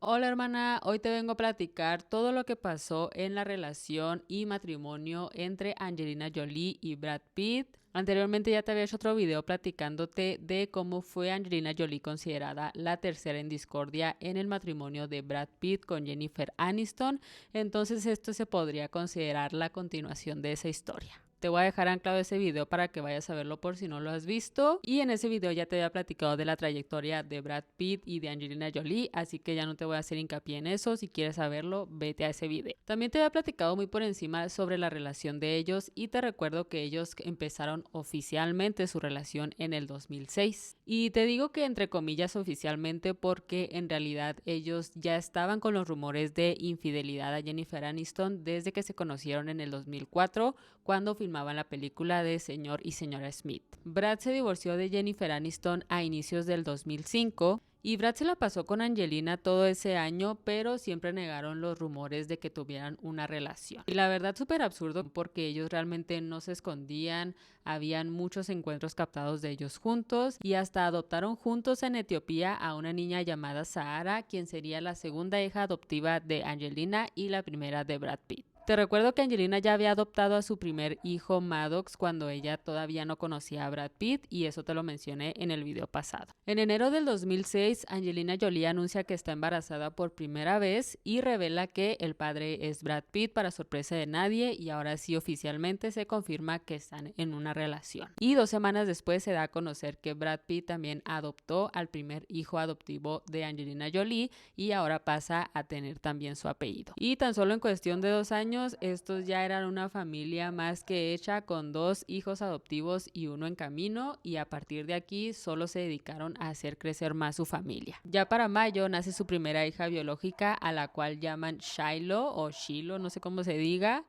Hola hermana, hoy te vengo a platicar todo lo que pasó en la relación y matrimonio entre Angelina Jolie y Brad Pitt. Anteriormente ya te había hecho otro video platicándote de cómo fue Angelina Jolie considerada la tercera en discordia en el matrimonio de Brad Pitt con Jennifer Aniston. Entonces esto se podría considerar la continuación de esa historia. Te voy a dejar anclado ese video para que vayas a verlo por si no lo has visto. Y en ese video ya te había platicado de la trayectoria de Brad Pitt y de Angelina Jolie, así que ya no te voy a hacer hincapié en eso. Si quieres saberlo, vete a ese video. También te había platicado muy por encima sobre la relación de ellos y te recuerdo que ellos empezaron oficialmente su relación en el 2006. Y te digo que entre comillas oficialmente porque en realidad ellos ya estaban con los rumores de infidelidad a Jennifer Aniston desde que se conocieron en el 2004, cuando filmaban la película de Señor y Señora Smith. Brad se divorció de Jennifer Aniston a inicios del 2005 y Brad se la pasó con Angelina todo ese año, pero siempre negaron los rumores de que tuvieran una relación. Y la verdad súper absurdo porque ellos realmente no se escondían, habían muchos encuentros captados de ellos juntos y hasta adoptaron juntos en Etiopía a una niña llamada Sahara, quien sería la segunda hija adoptiva de Angelina y la primera de Brad Pitt. Te recuerdo que Angelina ya había adoptado a su primer hijo Maddox cuando ella todavía no conocía a Brad Pitt y eso te lo mencioné en el video pasado. En enero del 2006, Angelina Jolie anuncia que está embarazada por primera vez y revela que el padre es Brad Pitt para sorpresa de nadie y ahora sí oficialmente se confirma que están en una relación. Y 2 semanas después se da a conocer que Brad Pitt también adoptó al primer hijo adoptivo de Angelina Jolie y ahora pasa a tener también su apellido. Y tan solo en cuestión de 2 años, estos ya eran una familia más que hecha con 2 hijos adoptivos y uno en camino y a partir de aquí solo se dedicaron a hacer crecer más su familia. Ya para mayo nace su primera hija biológica a la cual llaman Shiloh o Shiloh, no sé cómo se diga,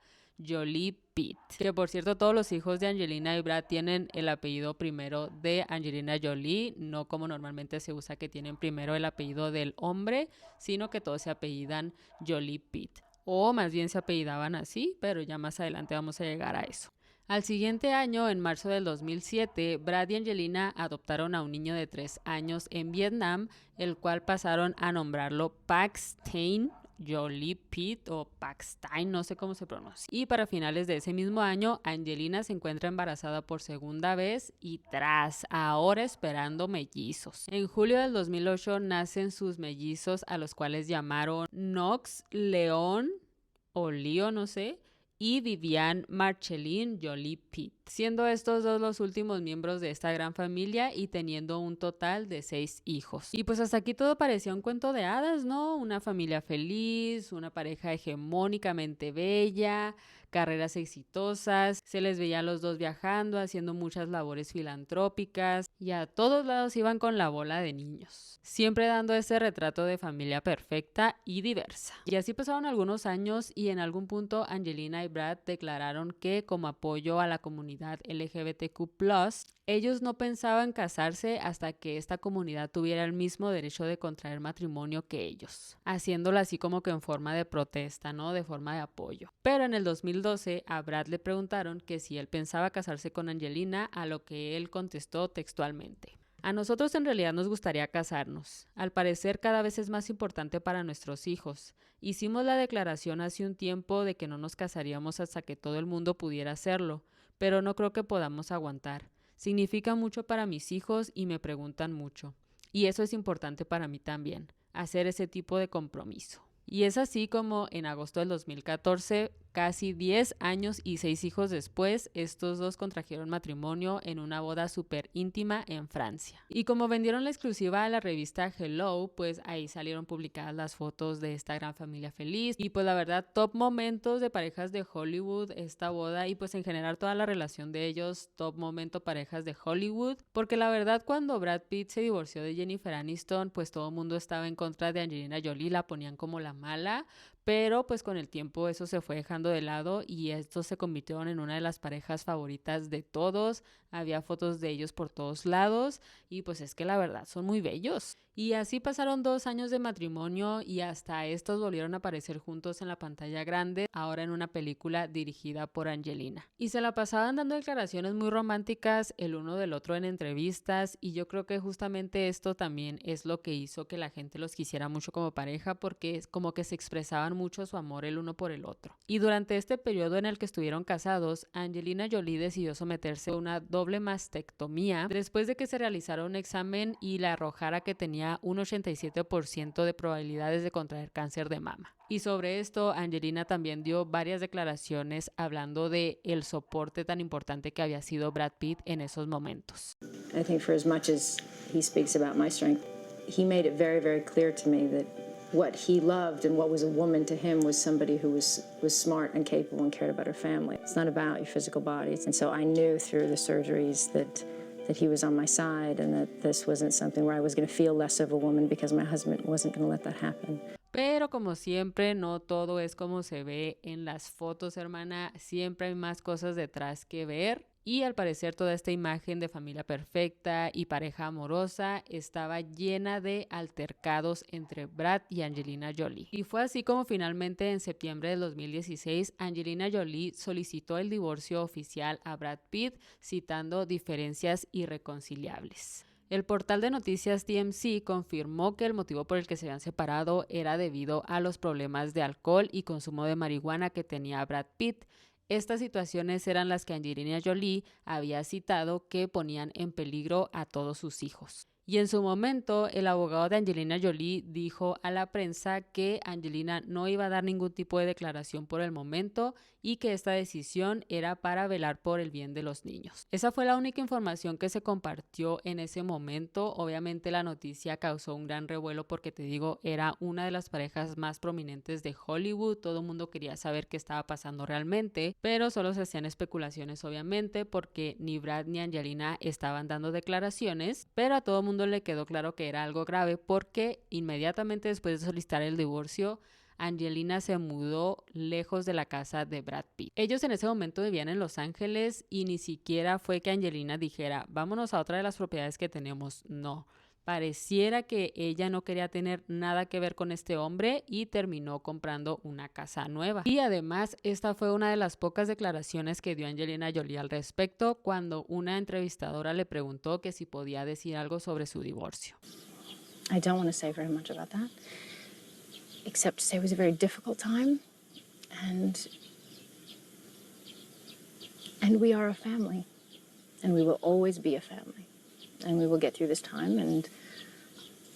Jolie Pitt. Que por cierto todos los hijos de Angelina y Brad tienen el apellido primero de Angelina Jolie, no como normalmente se usa que tienen primero el apellido del hombre, sino que todos se apellidan Jolie Pitt. O más bien se apellidaban así, pero ya más adelante vamos a llegar a eso. Al siguiente año, en marzo del 2007, Brad y Angelina adoptaron a un niño de 3 años en Vietnam, el cual pasaron a nombrarlo Paxton Jolie Pitt o Paxton, no sé cómo se pronuncia. Y para finales de ese mismo año, Angelina se encuentra embarazada por segunda vez y ahora esperando mellizos. En julio del 2008 nacen sus mellizos, a los cuales llamaron Knox, León o Leo, no sé, y Viviane Marceline Jolie Pitt, siendo estos dos los últimos miembros de esta gran familia y teniendo un total de 6 hijos. Y pues hasta aquí todo parecía un cuento de hadas, ¿no? Una familia feliz, una pareja hegemónicamente bella, carreras exitosas, se les veía a los dos viajando, haciendo muchas labores filantrópicas y a todos lados iban con la bola de niños, siempre dando ese retrato de familia perfecta y diversa. Y así pasaron algunos años y en algún punto Angelina y Brad declararon que como apoyo a la comunidad LGBTQ+, ellos no pensaban casarse hasta que esta comunidad tuviera el mismo derecho de contraer matrimonio que ellos, haciéndolo así como que en forma de protesta, ¿no? De forma de apoyo. Pero en el 2012 a Brad le preguntaron que si él pensaba casarse con Angelina, a lo que él contestó textualmente: a nosotros en realidad nos gustaría casarnos. Al parecer cada vez es más importante para nuestros hijos. Hicimos la declaración hace un tiempo de que no nos casaríamos hasta que todo el mundo pudiera hacerlo, pero no creo que podamos aguantar. Significa mucho para mis hijos y me preguntan mucho. Y eso es importante para mí también, hacer ese tipo de compromiso. Y es así como en agosto del 2014, casi 10 años y 6 hijos después, estos dos contrajeron matrimonio en una boda súper íntima en Francia. Y como vendieron la exclusiva a la revista Hello, pues ahí salieron publicadas las fotos de esta gran familia feliz. Y pues la verdad, top momentos de parejas de Hollywood esta boda y pues en general toda la relación de ellos, top momento parejas de Hollywood. Porque la verdad cuando Brad Pitt se divorció de Jennifer Aniston, pues todo el mundo estaba en contra de Angelina Jolie, la ponían como la mala, pero pues con el tiempo eso se fue dejando de lado y estos se convirtieron en una de las parejas favoritas de todos. Había fotos de ellos por todos lados y pues es que la verdad son muy bellos. Y así pasaron 2 años de matrimonio y hasta estos volvieron a aparecer juntos en la pantalla grande, ahora en una película dirigida por Angelina. Y se la pasaban dando declaraciones muy románticas el uno del otro en entrevistas, y yo creo que justamente esto también es lo que hizo que la gente los quisiera mucho como pareja, porque es como que se expresaban mucho su amor el uno por el otro. Y durante este periodo en el que estuvieron casados, Angelina Jolie decidió someterse a una doble mastectomía después de que se realizara un examen y le arrojara que tenía un 87% de probabilidades de contraer cáncer de mama. Y sobre esto, Angelina también dio varias declaraciones hablando de el soporte tan importante que había sido Brad Pitt en esos momentos. I think for as much as he speaks about my strength, he made it very, very clear to me that what he loved and what was a woman to him was somebody who was smart and capable and cared about her family. It's not about your physical bodies. And so I knew through the surgeries that he was on my side and that this wasn't something where I was going to feel less of a woman because my husband wasn't going to let that happen. Pero como siempre, no todo es como se ve en las fotos, hermana. Siempre hay más cosas detrás que ver. Y al parecer toda esta imagen de familia perfecta y pareja amorosa estaba llena de altercados entre Brad y Angelina Jolie. Y fue así como finalmente en septiembre del 2016 Angelina Jolie solicitó el divorcio oficial a Brad Pitt, citando diferencias irreconciliables. El portal de noticias TMZ confirmó que el motivo por el que se habían separado era debido a los problemas de alcohol y consumo de marihuana que tenía Brad Pitt. Estas situaciones eran las que Angelina Jolie había citado que ponían en peligro a todos sus hijos. Y en su momento, el abogado de Angelina Jolie dijo a la prensa que Angelina no iba a dar ningún tipo de declaración por el momento y que esta decisión era para velar por el bien de los niños. Esa fue la única información que se compartió en ese momento. Obviamente la noticia causó un gran revuelo porque, te digo, era una de las parejas más prominentes de Hollywood. Todo el mundo quería saber qué estaba pasando realmente, pero solo se hacían especulaciones, obviamente, porque ni Brad ni Angelina estaban dando declaraciones, pero a todo el mundo le quedó claro que era algo grave porque inmediatamente después de solicitar el divorcio, Angelina se mudó lejos de la casa de Brad Pitt. Ellos en ese momento vivían en Los Ángeles y ni siquiera fue que Angelina dijera, vámonos a otra de las propiedades que tenemos. No, pareciera que ella no quería tener nada que ver con este hombre y terminó comprando una casa nueva. Y además, esta fue una de las pocas declaraciones que dio Angelina Jolie al respecto cuando una entrevistadora le preguntó que si podía decir algo sobre su divorcio. I don't want to say very much about that, except to say it was a very difficult time, and we are a family, and we will always be a family, and we will get through this time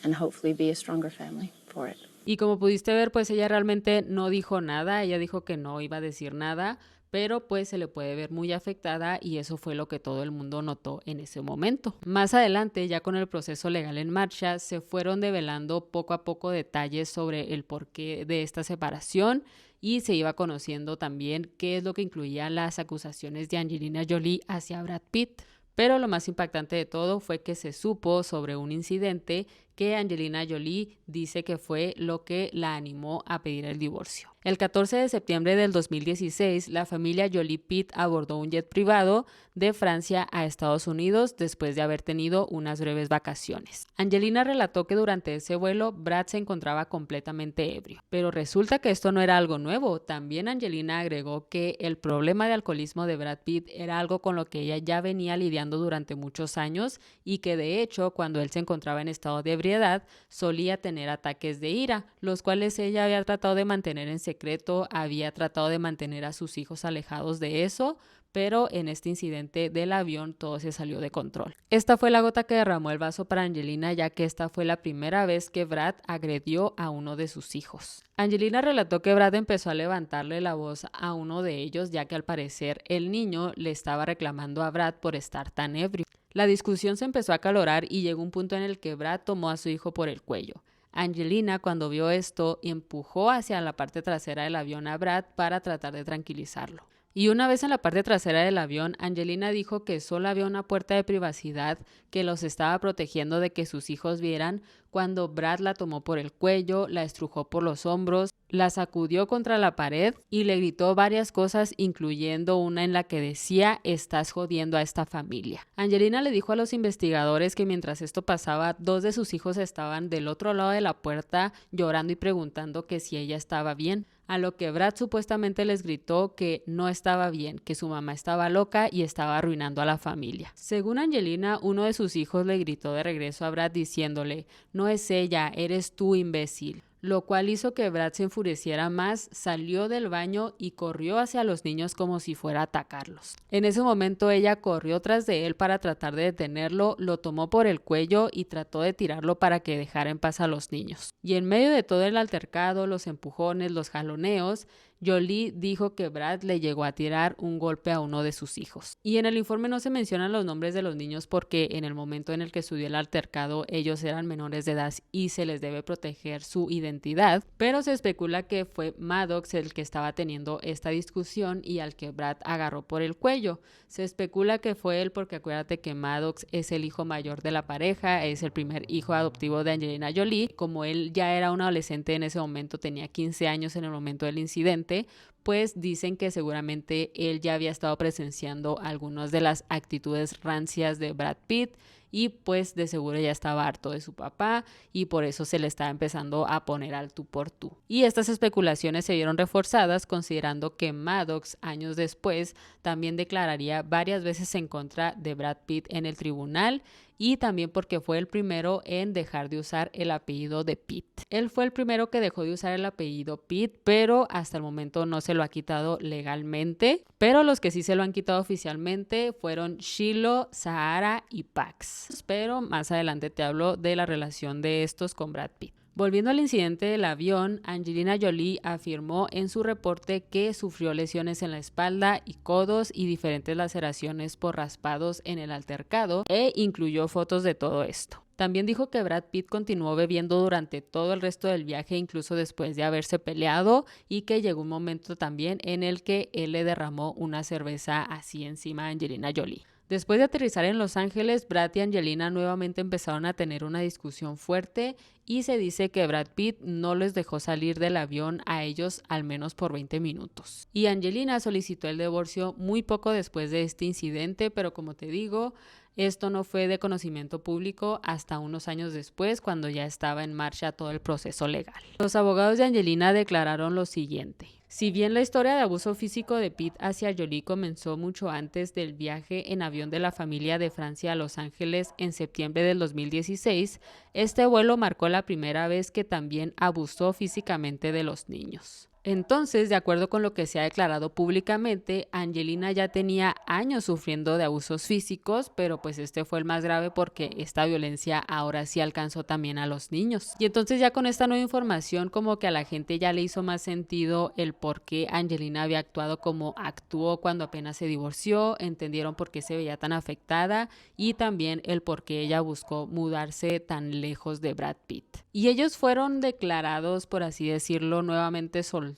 and hopefully be a stronger family for it. Y como pudiste ver, pues ella realmente no dijo nada, ella dijo que no iba a decir nada, pero pues se le puede ver muy afectada y eso fue lo que todo el mundo notó en ese momento. Más adelante, ya con el proceso legal en marcha, se fueron develando poco a poco detalles sobre el porqué de esta separación y se iba conociendo también qué es lo que incluían las acusaciones de Angelina Jolie hacia Brad Pitt. Pero lo más impactante de todo fue que se supo sobre un incidente que Angelina Jolie dice que fue lo que la animó a pedir el divorcio. El 14 de septiembre del 2016, la familia Jolie Pitt abordó un jet privado de Francia a Estados Unidos después de haber tenido unas breves vacaciones. Angelina relató que durante ese vuelo Brad se encontraba completamente ebrio. Pero resulta que esto no era algo nuevo. También Angelina agregó que el problema de alcoholismo de Brad Pitt era algo con lo que ella ya venía lidiando durante muchos años y que de hecho cuando él se encontraba en estado de ebriedad solía tener ataques de ira, los cuales ella había tratado de mantener en secreto, había tratado de mantener a sus hijos alejados de eso, pero en este incidente del avión todo se salió de control. Esta fue la gota que derramó el vaso para Angelina, ya que esta fue la primera vez que Brad agredió a uno de sus hijos. Angelina relató que Brad empezó a levantarle la voz a uno de ellos, ya que al parecer el niño le estaba reclamando a Brad por estar tan ebrio. La discusión se empezó a acalorar y llegó un punto en el que Brad tomó a su hijo por el cuello. Angelina, cuando vio esto, empujó hacia la parte trasera del avión a Brad para tratar de tranquilizarlo. Y una vez en la parte trasera del avión, Angelina dijo que solo había una puerta de privacidad que los estaba protegiendo de que sus hijos vieran cuando Brad la tomó por el cuello, la estrujó por los hombros, la sacudió contra la pared y le gritó varias cosas, incluyendo una en la que decía: "Estás jodiendo a esta familia". Angelina le dijo a los investigadores que mientras esto pasaba, 2 de sus hijos estaban del otro lado de la puerta llorando y preguntando que si ella estaba bien. A lo que Brad supuestamente les gritó que no estaba bien, que su mamá estaba loca y estaba arruinando a la familia. Según Angelina, uno de sus hijos le gritó de regreso a Brad diciéndole: "No es ella, eres tú, imbécil", lo cual hizo que Brad se enfureciera más, salió del baño y corrió hacia los niños como si fuera a atacarlos. En ese momento ella corrió tras de él para tratar de detenerlo, lo tomó por el cuello y trató de tirarlo para que dejara en paz a los niños. Y en medio de todo el altercado, los empujones, los jaloneos, Jolie dijo que Brad le llegó a tirar un golpe a uno de sus hijos. Y en el informe no se mencionan los nombres de los niños porque en el momento en el que sucedió el altercado ellos eran menores de edad y se les debe proteger su identidad, pero se especula que fue Maddox el que estaba teniendo esta discusión y al que Brad agarró por el cuello. Se especula que fue él porque acuérdate que Maddox es el hijo mayor de la pareja, es el primer hijo adoptivo de Angelina Jolie. Como él ya era un adolescente en ese momento, tenía 15 años en el momento del incidente, pues dicen que seguramente él ya había estado presenciando algunas de las actitudes rancias de Brad Pitt y pues de seguro ya estaba harto de su papá y por eso se le estaba empezando a poner al tú por tú. Y estas especulaciones se vieron reforzadas considerando que Maddox años después también declararía varias veces en contra de Brad Pitt en el tribunal y también porque fue el primero en dejar de usar el apellido de Pitt. Él fue el primero que dejó de usar el apellido Pitt, pero hasta el momento no se lo ha quitado legalmente, pero los que sí se lo han quitado oficialmente fueron Shiloh, Sahara y Pax. Pero más adelante te hablo de la relación de estos con Brad Pitt. Volviendo al incidente del avión, Angelina Jolie afirmó en su reporte que sufrió lesiones en la espalda y codos y diferentes laceraciones por raspados en el altercado e incluyó fotos de todo esto. También dijo que Brad Pitt continuó bebiendo durante todo el resto del viaje, incluso después de haberse peleado, y que llegó un momento también en el que él le derramó una cerveza así encima a Angelina Jolie. Después de aterrizar en Los Ángeles, Brad y Angelina nuevamente empezaron a tener una discusión fuerte y se dice que Brad Pitt no les dejó salir del avión a ellos al menos por 20 minutos. Y Angelina solicitó el divorcio muy poco después de este incidente, pero como te digo, esto no fue de conocimiento público hasta unos años después, cuando ya estaba en marcha todo el proceso legal. Los abogados de Angelina declararon lo siguiente: si bien la historia de abuso físico de Pitt hacia Jolie comenzó mucho antes del viaje en avión de la familia de Francia a Los Ángeles en septiembre del 2016, este vuelo marcó la primera vez que también abusó físicamente de los niños. Entonces, de acuerdo con lo que se ha declarado públicamente, Angelina ya tenía años sufriendo de abusos físicos, pero pues este fue el más grave porque esta violencia ahora sí alcanzó también a los niños. Y entonces ya con esta nueva información como que a la gente ya le hizo más sentido el por qué Angelina había actuado como actuó cuando apenas se divorció, entendieron por qué se veía tan afectada y también el por qué ella buscó mudarse tan lejos de Brad Pitt. Y ellos fueron declarados, por así decirlo, nuevamente solteros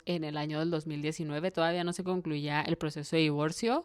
en el año del 2019. Todavía no se concluía el proceso de divorcio,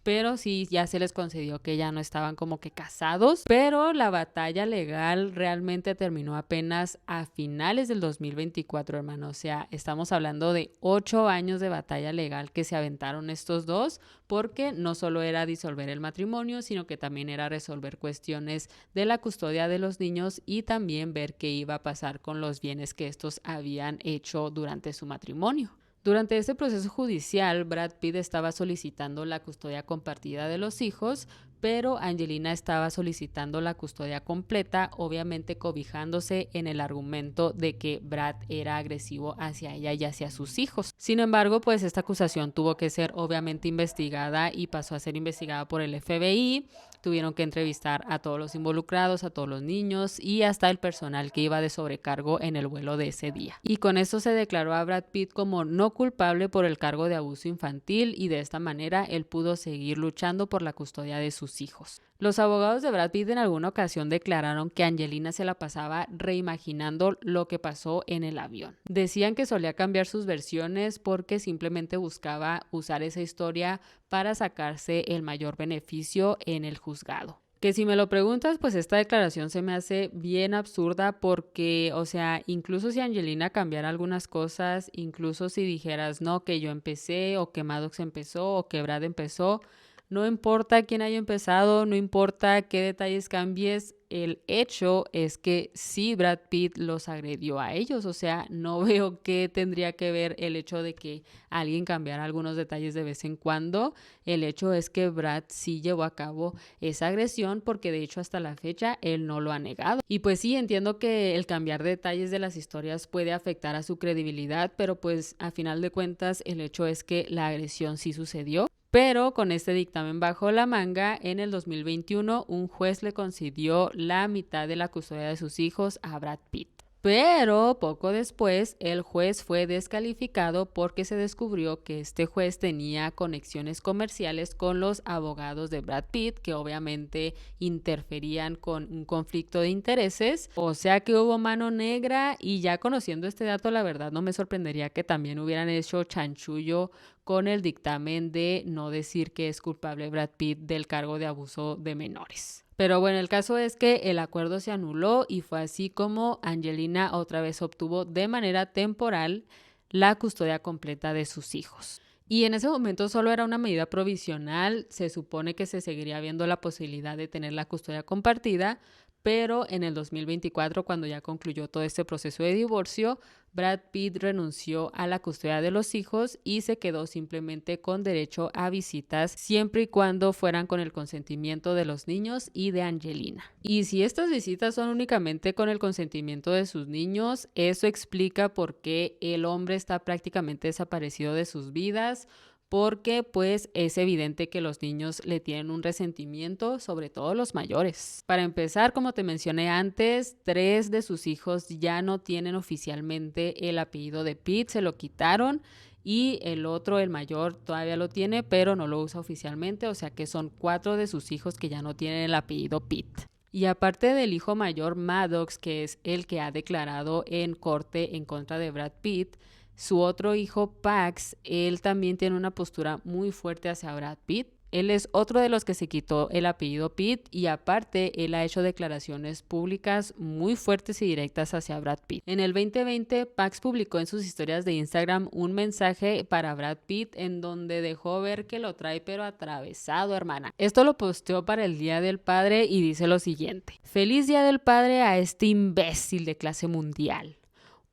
pero sí ya se les concedió que ya no estaban como que casados, pero la batalla legal realmente terminó apenas a finales del 2024, hermano. O sea, estamos hablando de 8 años de batalla legal que se aventaron estos dos, porque no solo era disolver el matrimonio, sino que también era resolver cuestiones de la custodia de los niños y también ver qué iba a pasar con los bienes que estos habían hecho durante su matrimonio. Durante este proceso judicial, Brad Pitt estaba solicitando la custodia compartida de los hijos, pero Angelina estaba solicitando la custodia completa, obviamente cobijándose en el argumento de que Brad era agresivo hacia ella y hacia sus hijos. Sin embargo, pues esta acusación tuvo que ser obviamente investigada y pasó a ser investigada por el FBI. Tuvieron que entrevistar a todos los involucrados, a todos los niños y hasta el personal que iba de sobrecargo en el vuelo de ese día. Y con esto se declaró a Brad Pitt como no culpable por el cargo de abuso infantil y de esta manera él pudo seguir luchando por la custodia de sus hijos. Los abogados de Brad Pitt en alguna ocasión declararon que Angelina se la pasaba reimaginando lo que pasó en el avión. Decían que solía cambiar sus versiones porque simplemente buscaba usar esa historia para sacarse el mayor beneficio en el juzgado. Que si me lo preguntas, pues esta declaración se me hace bien absurda porque, o sea, incluso si Angelina cambiara algunas cosas, incluso si dijeras, no, que yo empecé o que Maddox empezó o que Brad empezó, no importa quién haya empezado, no importa qué detalles cambies, el hecho es que sí Brad Pitt los agredió a ellos, o sea, no veo qué tendría que ver el hecho de que alguien cambiara algunos detalles de vez en cuando. El hecho es que Brad sí llevó a cabo esa agresión porque de hecho hasta la fecha él no lo ha negado. Y pues sí, entiendo que el cambiar detalles de las historias puede afectar a su credibilidad, pero pues a final de cuentas el hecho es que la agresión sí sucedió. Pero con este dictamen bajo la manga, en el 2021 un juez le concedió la mitad de la custodia de sus hijos a Brad Pitt. Pero poco después el juez fue descalificado porque se descubrió que este juez tenía conexiones comerciales con los abogados de Brad Pitt, que obviamente interferían con un conflicto de intereses. O sea que hubo mano negra, y ya conociendo este dato, la verdad no me sorprendería que también hubieran hecho chanchullo con el dictamen de no decir que es culpable Brad Pitt del cargo de abuso de menores. Pero bueno, el caso es que el acuerdo se anuló y fue así como Angelina otra vez obtuvo de manera temporal la custodia completa de sus hijos. Y en ese momento solo era una medida provisional, se supone que se seguiría viendo la posibilidad de tener la custodia compartida, pero en el 2024, cuando ya concluyó todo este proceso de divorcio, Brad Pitt renunció a la custodia de los hijos y se quedó simplemente con derecho a visitas siempre y cuando fueran con el consentimiento de los niños y de Angelina. Y si estas visitas son únicamente con el consentimiento de sus niños, eso explica por qué el hombre está prácticamente desaparecido de sus vidas, porque pues es evidente que los niños le tienen un resentimiento, sobre todo los mayores. Para empezar, como te mencioné antes, 3 de sus hijos ya no tienen oficialmente el apellido de Pitt, se lo quitaron, y el otro, el mayor, todavía lo tiene, pero no lo usa oficialmente, o sea que son 4 de sus hijos que ya no tienen el apellido Pitt. Y aparte del hijo mayor, Maddox, que es el que ha declarado en corte en contra de Brad Pitt, su otro hijo, Pax, él también tiene una postura muy fuerte hacia Brad Pitt. Él es otro de los que se quitó el apellido Pitt y aparte él ha hecho declaraciones públicas muy fuertes y directas hacia Brad Pitt. En el 2020, Pax publicó en sus historias de Instagram un mensaje para Brad Pitt en donde dejó ver que lo trae pero atravesado, hermana. Esto lo posteó para el Día del Padre y dice lo siguiente: Feliz Día del Padre a este imbécil de clase mundial.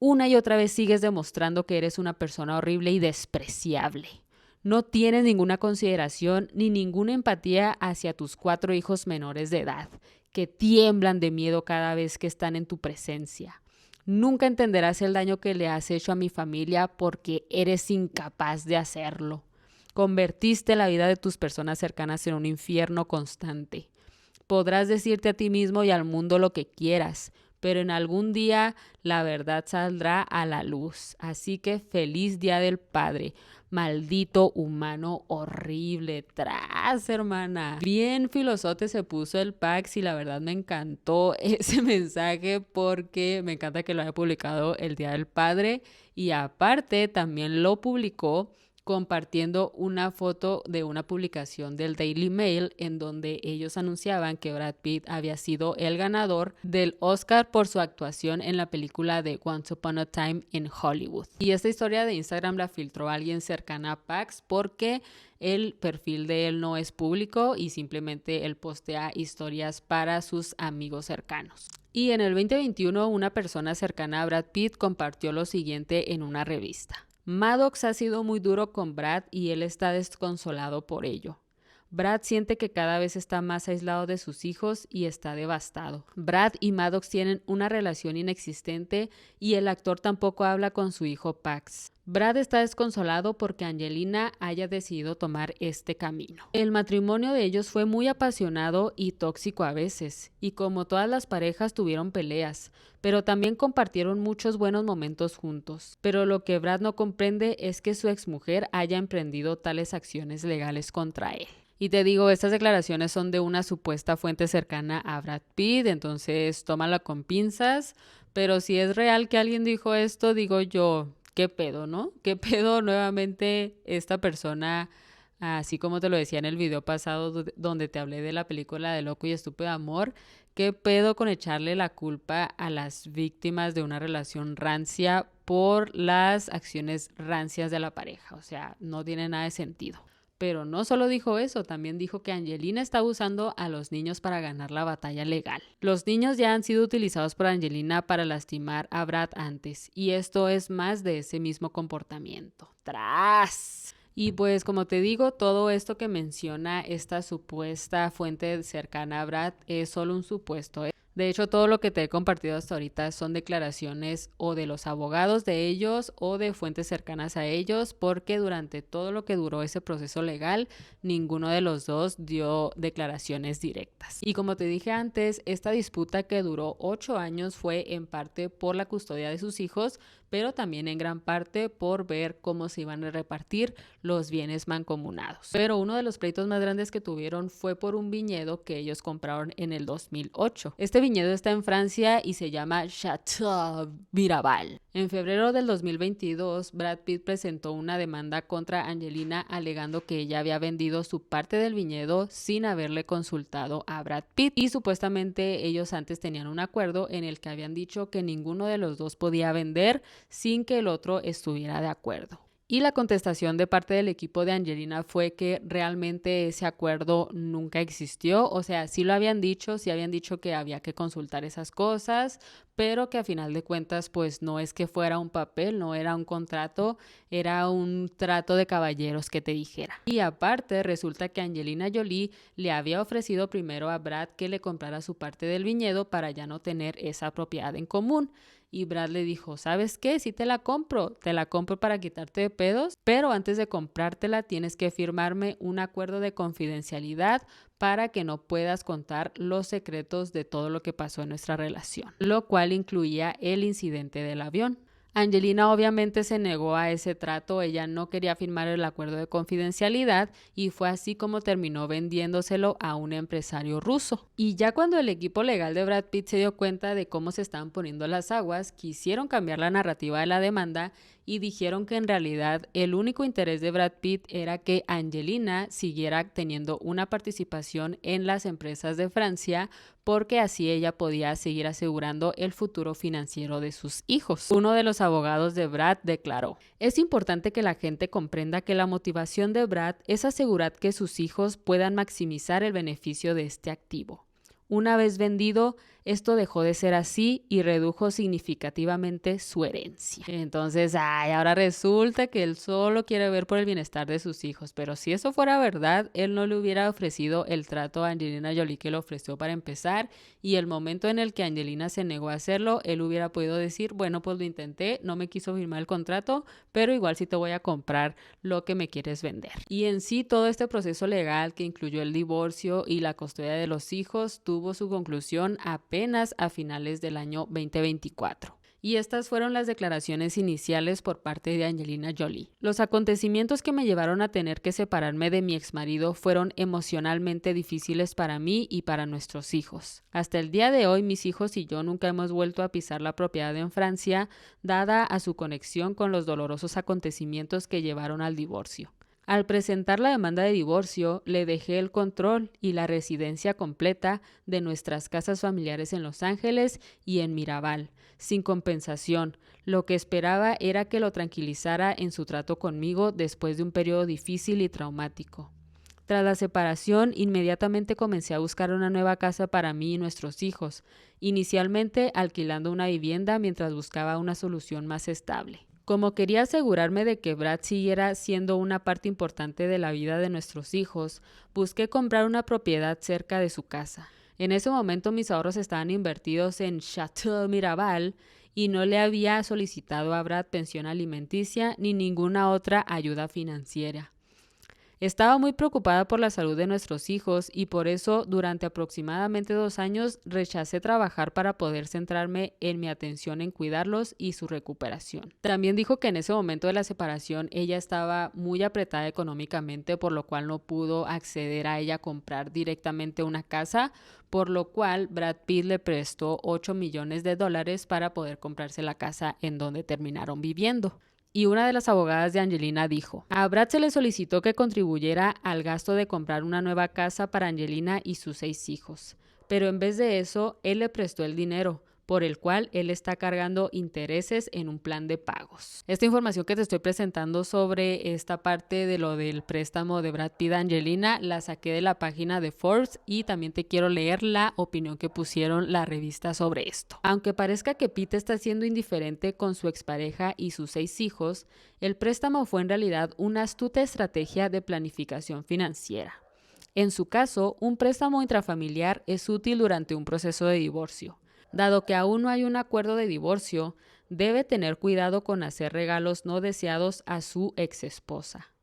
Una y otra vez sigues demostrando que eres una persona horrible y despreciable. No tienes ninguna consideración ni ninguna empatía hacia tus 4 hijos menores de edad, que tiemblan de miedo cada vez que están en tu presencia. Nunca entenderás el daño que le has hecho a mi familia porque eres incapaz de hacerlo. Convertiste la vida de tus personas cercanas en un infierno constante. Podrás decirte a ti mismo y al mundo lo que quieras, pero en algún día la verdad saldrá a la luz. Así que feliz Día del Padre. Maldito humano horrible. Tras, hermana. Bien filosote se puso el Pax y la verdad me encantó ese mensaje porque me encanta que lo haya publicado el Día del Padre y aparte también lo publicó compartiendo una foto de una publicación del Daily Mail en donde ellos anunciaban que Brad Pitt había sido el ganador del Oscar por su actuación en la película de Once Upon a Time in Hollywood. Y esta historia de Instagram la filtró alguien cercana a Pax porque el perfil de él no es público y simplemente él postea historias para sus amigos cercanos. Y en el 2021 una persona cercana a Brad Pitt compartió lo siguiente en una revista: Maddox ha sido muy duro con Brad y él está desconsolado por ello. Brad siente que cada vez está más aislado de sus hijos y está devastado. Brad y Maddox tienen una relación inexistente y el actor tampoco habla con su hijo Pax. Brad está desconsolado porque Angelina haya decidido tomar este camino. El matrimonio de ellos fue muy apasionado y tóxico a veces, y como todas las parejas tuvieron peleas, pero también compartieron muchos buenos momentos juntos. Pero lo que Brad no comprende es que su exmujer haya emprendido tales acciones legales contra él. Y te digo, estas declaraciones son de una supuesta fuente cercana a Brad Pitt, entonces tómala con pinzas, pero si es real que alguien dijo esto, digo yo, ¿qué pedo, no? ¿Qué pedo nuevamente esta persona Así como te lo decía en el video pasado donde te hablé de la película de Loco y Estúpido Amor, ¿qué pedo con echarle la culpa a las víctimas de una relación rancia por las acciones rancias de la pareja? O sea, no tiene nada de sentido. Pero no solo dijo eso, también dijo que Angelina estaba usando a los niños para ganar la batalla legal. Los niños ya han sido utilizados por Angelina para lastimar a Brad antes, y esto es más de ese mismo comportamiento. ¡Tras! Y pues como te digo, todo esto que menciona esta supuesta fuente cercana a Brad es solo un supuesto. De hecho, todo lo que te he compartido hasta ahorita son declaraciones o de los abogados de ellos o de fuentes cercanas a ellos, porque durante todo lo que duró ese proceso legal, ninguno de los dos dio declaraciones directas. Y como te dije antes, esta disputa que duró 8 años fue en parte por la custodia de sus hijos, pero también en gran parte por ver cómo se iban a repartir los bienes mancomunados. Pero uno de los pleitos más grandes que tuvieron fue por un viñedo que ellos compraron en el 2008. Este viñedo está en Francia y se llama Château Miraval. En febrero del 2022, Brad Pitt presentó una demanda contra Angelina alegando que ella había vendido su parte del viñedo sin haberle consultado a Brad Pitt, y supuestamente ellos antes tenían un acuerdo en el que habían dicho que ninguno de los dos podía vender sin que el otro estuviera de acuerdo. Y la contestación de parte del equipo de Angelina fue que realmente ese acuerdo nunca existió. O sea, sí lo habían dicho, sí habían dicho que había que consultar esas cosas, pero que a final de cuentas pues no es que fuera un papel, no era un contrato, era un trato de caballeros que te dijera. Y aparte resulta que Angelina Jolie le había ofrecido primero a Brad que le comprara su parte del viñedo para ya no tener esa propiedad en común. Y Brad le dijo, ¿sabes qué? Sí te la compro para quitarte de pedos, pero antes de comprártela tienes que firmarme un acuerdo de confidencialidad para que no puedas contar los secretos de todo lo que pasó en nuestra relación, lo cual incluía el incidente del avión. Angelina obviamente se negó a ese trato, ella no quería firmar el acuerdo de confidencialidad y fue así como terminó vendiéndoselo a un empresario ruso. Y ya cuando el equipo legal de Brad Pitt se dio cuenta de cómo se estaban poniendo las aguas, quisieron cambiar la narrativa de la demanda y dijeron que en realidad el único interés de Brad Pitt era que Angelina siguiera teniendo una participación en las empresas de Francia, porque así ella podía seguir asegurando el futuro financiero de sus hijos. Uno de los abogados de Brad declaró: es importante que la gente comprenda que la motivación de Brad es asegurar que sus hijos puedan maximizar el beneficio de este activo. Una vez vendido, esto dejó de ser así y redujo significativamente su herencia. Entonces, ahora resulta que él solo quiere ver por el bienestar de sus hijos. Pero si eso fuera verdad, él no le hubiera ofrecido el trato a Angelina Jolie que le ofreció para empezar. Y el momento en el que Angelina se negó a hacerlo, él hubiera podido decir, bueno, pues lo intenté, no me quiso firmar el contrato, pero igual sí te voy a comprar lo que me quieres vender. Y en sí, todo este proceso legal que incluyó el divorcio y la custodia de los hijos tuvo su conclusión apenas a finales del año 2024. Y estas fueron las declaraciones iniciales por parte de Angelina Jolie. Los acontecimientos que me llevaron a tener que separarme de mi exmarido fueron emocionalmente difíciles para mí y para nuestros hijos. Hasta el día de hoy, mis hijos y yo nunca hemos vuelto a pisar la propiedad en Francia, dada a su conexión con los dolorosos acontecimientos que llevaron al divorcio. Al presentar la demanda de divorcio, le dejé el control y la residencia completa de nuestras casas familiares en Los Ángeles y en Miraval, sin compensación. Lo que esperaba era que lo tranquilizara en su trato conmigo después de un periodo difícil y traumático. Tras la separación, inmediatamente comencé a buscar una nueva casa para mí y nuestros hijos, inicialmente alquilando una vivienda mientras buscaba una solución más estable. Como quería asegurarme de que Brad siguiera siendo una parte importante de la vida de nuestros hijos, busqué comprar una propiedad cerca de su casa. En ese momento mis ahorros estaban invertidos en Château Miraval y no le había solicitado a Brad pensión alimenticia ni ninguna otra ayuda financiera. Estaba muy preocupada por la salud de nuestros hijos y por eso durante aproximadamente 2 años rechacé trabajar para poder centrarme en mi atención en cuidarlos y su recuperación. También dijo que en ese momento de la separación ella estaba muy apretada económicamente, por lo cual no pudo acceder a ella a comprar directamente una casa, por lo cual Brad Pitt le prestó $8 millones para poder comprarse la casa en donde terminaron viviendo. Y una de las abogadas de Angelina dijo, a Brad se le solicitó que contribuyera al gasto de comprar una nueva casa para Angelina y sus 6 hijos, pero en vez de eso, él le prestó el dinero, por el cual él está cargando intereses en un plan de pagos. Esta información que te estoy presentando sobre esta parte de lo del préstamo de Brad Pitt a Angelina la saqué de la página de Forbes y también te quiero leer la opinión que pusieron la revista sobre esto. Aunque parezca que Pitt está siendo indiferente con su expareja y sus 6 hijos, el préstamo fue en realidad una astuta estrategia de planificación financiera. En su caso, un préstamo intrafamiliar es útil durante un proceso de divorcio. Dado que aún no hay un acuerdo de divorcio, debe tener cuidado con hacer regalos no deseados a su exesposa.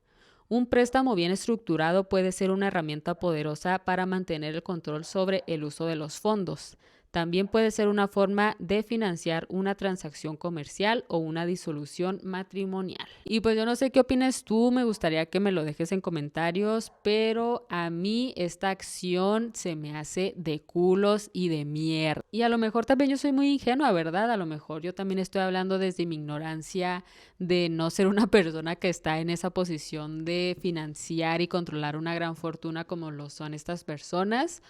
Un préstamo bien estructurado puede ser una herramienta poderosa para mantener el control sobre el uso de los fondos. También puede ser una forma de financiar una transacción comercial o una disolución matrimonial. Y pues yo no sé qué opinas tú, me gustaría que me lo dejes en comentarios, pero a mí esta acción se me hace de culos y de mierda. Y a lo mejor también yo soy muy ingenua, ¿verdad? A lo mejor yo también estoy hablando desde mi ignorancia de no ser una persona que está en esa posición de financiar y controlar una gran fortuna como lo son estas personas.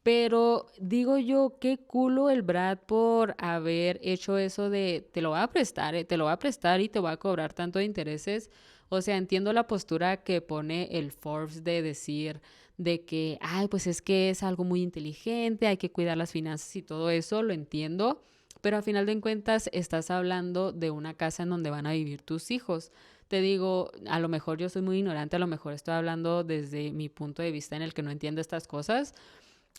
Pero digo yo, qué culo el Brad por haber hecho eso de te lo voy a prestar, te lo voy a prestar y te voy a cobrar tanto de intereses. O sea, entiendo la postura que pone el Forbes de decir de que, ay, pues es que es algo muy inteligente, hay que cuidar las finanzas y todo eso, lo entiendo. Pero a final de cuentas estás hablando de una casa en donde van a vivir tus hijos. Te digo, a lo mejor yo soy muy ignorante, a lo mejor estoy hablando desde mi punto de vista en el que no entiendo estas cosas.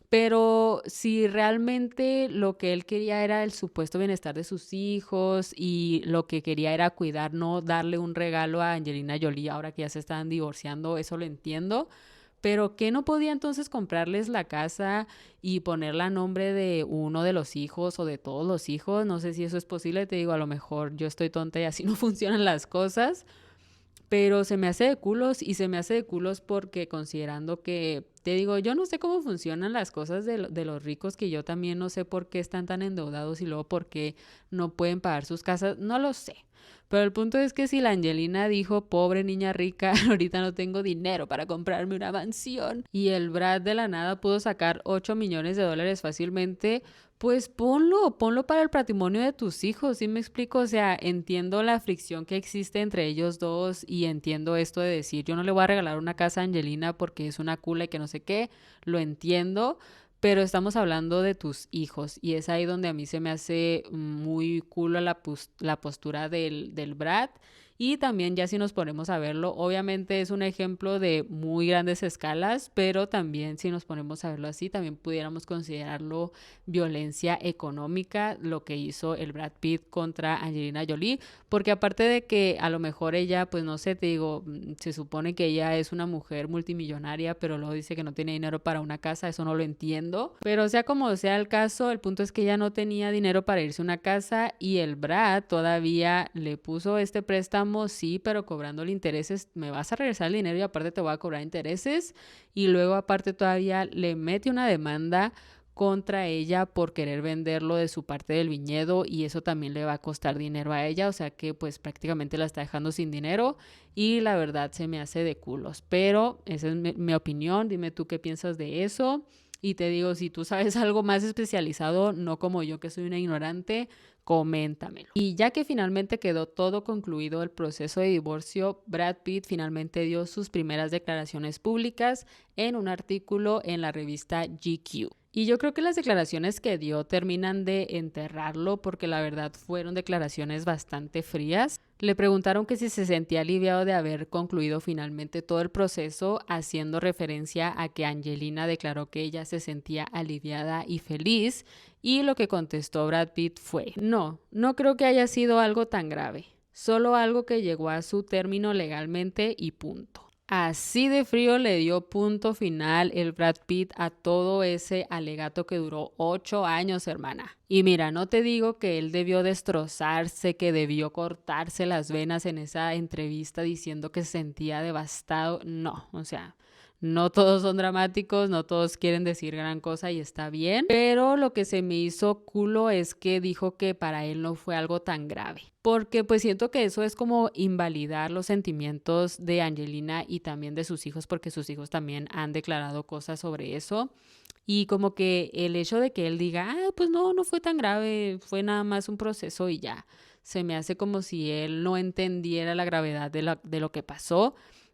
Pero si realmente lo que él quería era el supuesto bienestar de sus hijos y lo que quería era cuidar, no darle un regalo a Angelina Jolie ahora que ya se están divorciando, eso lo entiendo. Pero ¿qué no podía entonces comprarles la casa y ponerla a nombre de uno de los hijos o de todos los hijos? No sé si eso es posible, te digo, a lo mejor yo estoy tonta y así no funcionan las cosas. Pero se me hace de culos y se me hace de culos porque considerando que, te digo, yo no sé cómo funcionan las cosas de los ricos, que yo también no sé por qué están tan endeudados y luego por qué no pueden pagar sus casas, no lo sé. Pero el punto es que si la Angelina dijo, pobre niña rica, ahorita no tengo dinero para comprarme una mansión, y el Brad de la nada pudo sacar 8 millones de dólares fácilmente, pues ponlo para el patrimonio de tus hijos, ¿sí me explico? O sea, entiendo la fricción que existe entre ellos dos y entiendo esto de decir, yo no le voy a regalar una casa a Angelina porque es una cula y que no sé qué, lo entiendo, pero estamos hablando de tus hijos y es ahí donde a mí se me hace muy culo la postura del Brad. Y también ya si nos ponemos a verlo, obviamente es un ejemplo de muy grandes escalas, pero también si nos ponemos a verlo así, también pudiéramos considerarlo violencia económica, lo que hizo el Brad Pitt contra Angelina Jolie, porque aparte de que a lo mejor ella, pues no sé, te digo, se supone que ella es una mujer multimillonaria, pero luego dice que no tiene dinero para una casa, eso no lo entiendo, pero sea como sea el caso, el punto es que ella no tenía dinero para irse a una casa y el Brad todavía le puso este préstamo, sí, pero cobrándole intereses, me vas a regresar el dinero y aparte te voy a cobrar intereses y luego aparte todavía le mete una demanda contra ella por querer venderlo de su parte del viñedo y eso también le va a costar dinero a ella, o sea que pues prácticamente la está dejando sin dinero y la verdad se me hace de culos, pero esa es mi opinión, dime tú qué piensas de eso. Y te digo, si tú sabes algo más especializado, no como yo que soy una ignorante, coméntamelo. Y ya que finalmente quedó todo concluido el proceso de divorcio, Brad Pitt finalmente dio sus primeras declaraciones públicas en un artículo en la revista GQ. Y yo creo que las declaraciones que dio terminan de enterrarlo porque la verdad fueron declaraciones bastante frías. Le preguntaron que si se sentía aliviado de haber concluido finalmente todo el proceso, haciendo referencia a que Angelina declaró que ella se sentía aliviada y feliz, y lo que contestó Brad Pitt fue: no creo que haya sido algo tan grave, solo algo que llegó a su término legalmente y punto. Así de frío le dio punto final el Brad Pitt a todo ese alegato que duró 8 años, hermana. Y mira, no te digo que él debió destrozarse, que debió cortarse las venas en esa entrevista diciendo que se sentía devastado. No, o sea, No todos son dramáticos, no todos quieren decir gran cosa y está bien, pero lo que se me hizo culo es que dijo que para él no fue algo tan grave, porque pues siento que eso es como invalidar los sentimientos de Angelina y también de sus hijos, porque sus hijos también han declarado cosas sobre eso. Y como que el hecho de que él diga, pues no, no fue tan grave, fue nada más un proceso y ya, se me hace como si él no entendiera la gravedad de lo que pasó.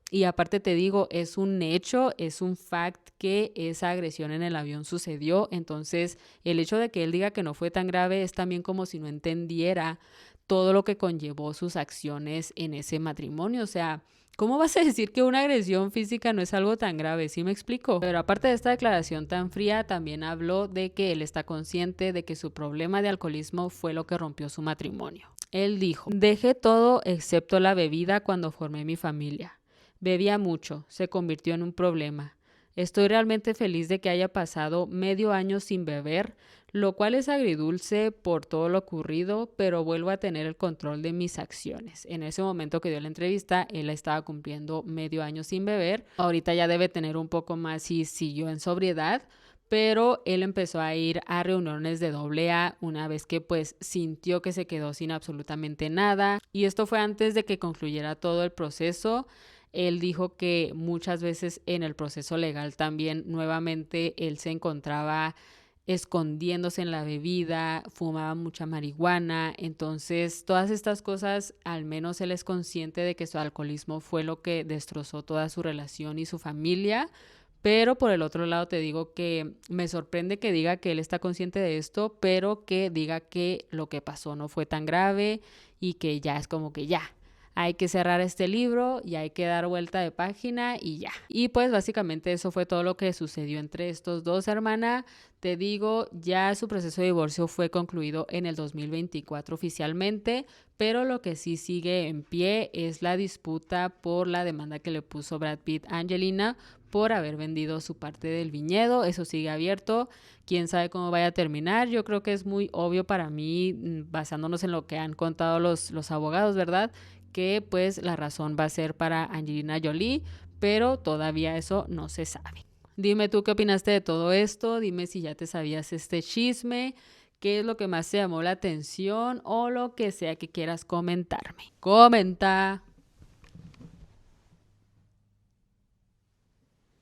Y aparte te digo, es un hecho, es un fact que esa agresión en el avión sucedió. Entonces, el hecho de que él diga que no fue tan grave es también como si no entendiera todo lo que conllevó sus acciones en ese matrimonio. O sea, ¿cómo vas a decir que una agresión física no es algo tan grave? ¿Sí me explico? Pero aparte de esta declaración tan fría, también habló de que él está consciente de que su problema de alcoholismo fue lo que rompió su matrimonio. Él dijo, dejé todo excepto la bebida cuando formé mi familia. Bebía mucho, se convirtió en un problema. Estoy realmente feliz de que haya pasado medio año sin beber, lo cual es agridulce por todo lo ocurrido, pero vuelvo a tener el control de mis acciones. En ese momento que dio la entrevista, él estaba cumpliendo medio año sin beber. Ahorita ya debe tener un poco más y siguió en sobriedad, pero él empezó a ir a reuniones de AA una vez que pues sintió que se quedó sin absolutamente nada. Y esto fue antes de que concluyera todo el proceso. Él dijo que muchas veces en el proceso legal también nuevamente él se encontraba escondiéndose en la bebida, fumaba mucha marihuana. Entonces todas estas cosas, al menos él es consciente de que su alcoholismo fue lo que destrozó toda su relación y su familia. Pero por el otro lado te digo que me sorprende que diga que él está consciente de esto, pero que diga que lo que pasó no fue tan grave y que ya es como que ya, hay que cerrar este libro y hay que dar vuelta de página y ya. Y pues básicamente eso fue todo lo que sucedió entre estos dos, hermana. Te digo, ya su proceso de divorcio fue concluido en el 2024 oficialmente, pero lo que sí sigue en pie es la disputa por la demanda que le puso Brad Pitt a Angelina por haber vendido su parte del viñedo. Eso sigue abierto. Quién sabe cómo vaya a terminar. Yo creo que es muy obvio para mí, basándonos en lo que han contado los abogados, ¿verdad?, que pues la razón va a ser para Angelina Jolie, pero todavía eso no se sabe. Dime tú qué opinaste de todo esto, dime si ya te sabías este chisme, qué es lo que más te llamó la atención o lo que sea que quieras comentarme. Comenta.